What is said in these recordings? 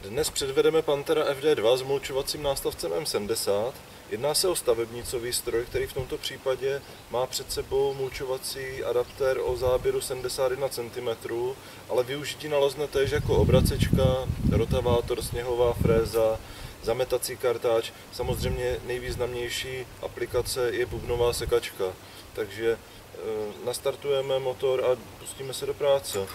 Dnes předvedeme Panthera FD2 s mulčovacím nástavcem M70. Jedná se o stavebnicový stroj, který v tomto případě má před sebou mulčovací adaptér o záběru 71 cm, ale využití nalezne též jako obracečka, rotavátor, sněhová fréza, zametací kartáč. Samozřejmě nejvýznamnější aplikace je bubnová sekačka. Takže nastartujeme motor a pustíme se do práce.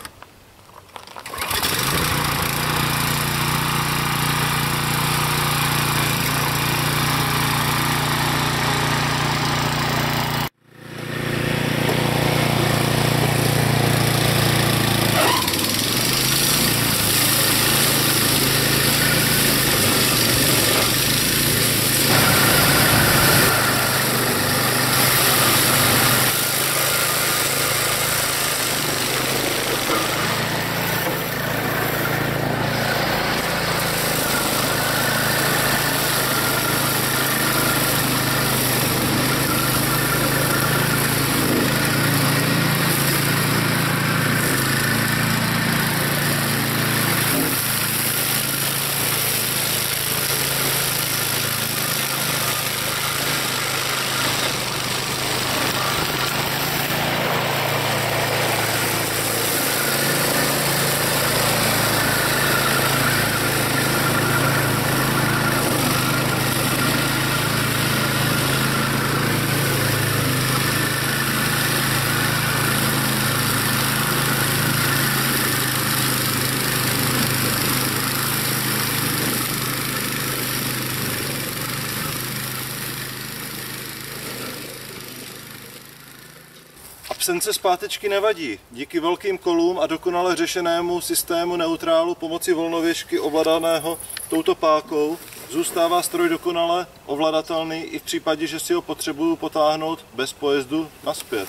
Absence zpátečky nevadí. Díky velkým kolům a dokonale řešenému systému neutrálu pomocí volnověžky ovladaného touto pákou zůstává stroj dokonale ovladatelný i v případě, že si ho potřebuju potáhnout bez pojezdu nazpět.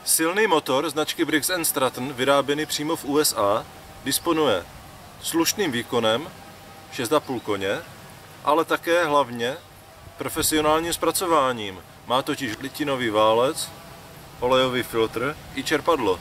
Silný motor značky Briggs & Stratton, vyráběný přímo v USA, disponuje slušným výkonem 6,5 koně, ale také hlavně profesionálním zpracováním. Má totiž litinový válec, olejový filtr i čerpadlo.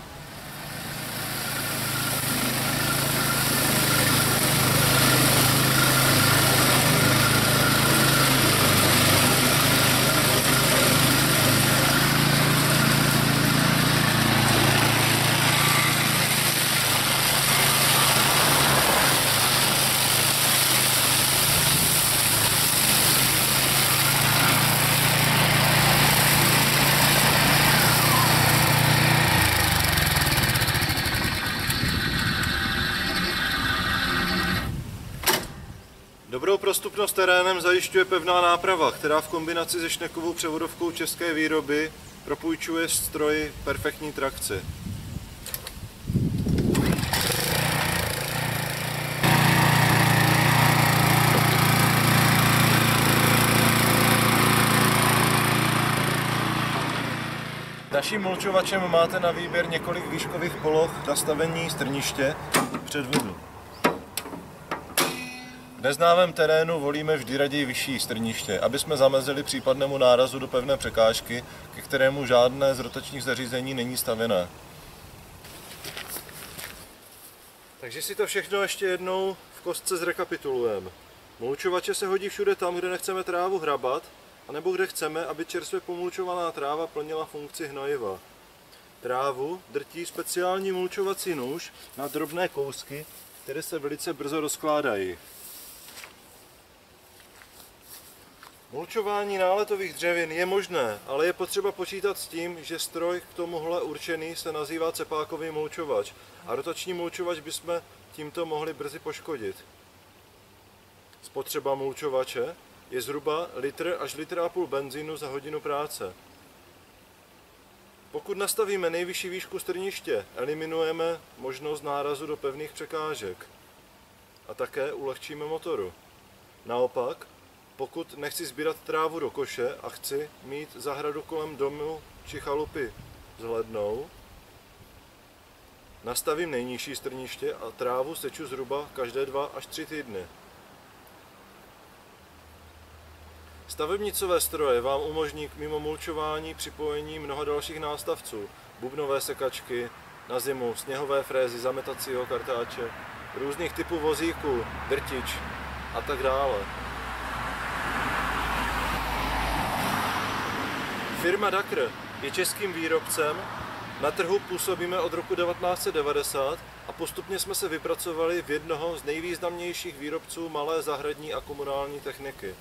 Dobrou prostupnost terénem zajišťuje pevná náprava, která v kombinaci se šnekovou převodovkou české výroby propůjčuje stroji perfektní trakci. Naším mulčovačem máte na výběr několik výškových poloh nastavení strniště předvodu. V neznámém terénu volíme vždy raději vyšší strniště, aby jsme zamezili případnému nárazu do pevné překážky, ke kterému žádné z rotačních zařízení není stavěné. Takže si to všechno ještě jednou v kostce zrekapitulujeme. Mulčovače se hodí všude tam, kde nechceme trávu hrabat, anebo kde chceme, aby čerstvě pomulčovaná tráva plnila funkci hnojiva. Trávu drtí speciální mulčovací nůž na drobné kousky, které se velice brzo rozkládají. Mulčování náletových dřevin je možné, ale je potřeba počítat s tím, že stroj k tomuhle určený se nazývá cepákový mulčovač a rotační mulčovač bychom tímto mohli brzy poškodit. Spotřeba mulčovače je zhruba litr až litr a půl benzínu za hodinu práce. Pokud nastavíme nejvyšší výšku strniště, eliminujeme možnost nárazu do pevných překážek a také ulehčíme motoru. Naopak, pokud nechci sbírat trávu do koše a chci mít zahradu kolem domu či chalupy vzhlednou, nastavím nejnižší strniště a trávu seču zhruba každé 2 až 3 týdny. Stavebnicové stroje vám umožní mimo mulčování připojení mnoha dalších nástavců, bubnové sekačky, na zimu sněhové frézy, zametacího kartáče, různých typů vozíků, drtič a tak dále. Firma Dakr je českým výrobcem, na trhu působíme od roku 1990 a postupně jsme se vypracovali v jednoho z nejvýznamnějších výrobců malé zahradní a komunální techniky.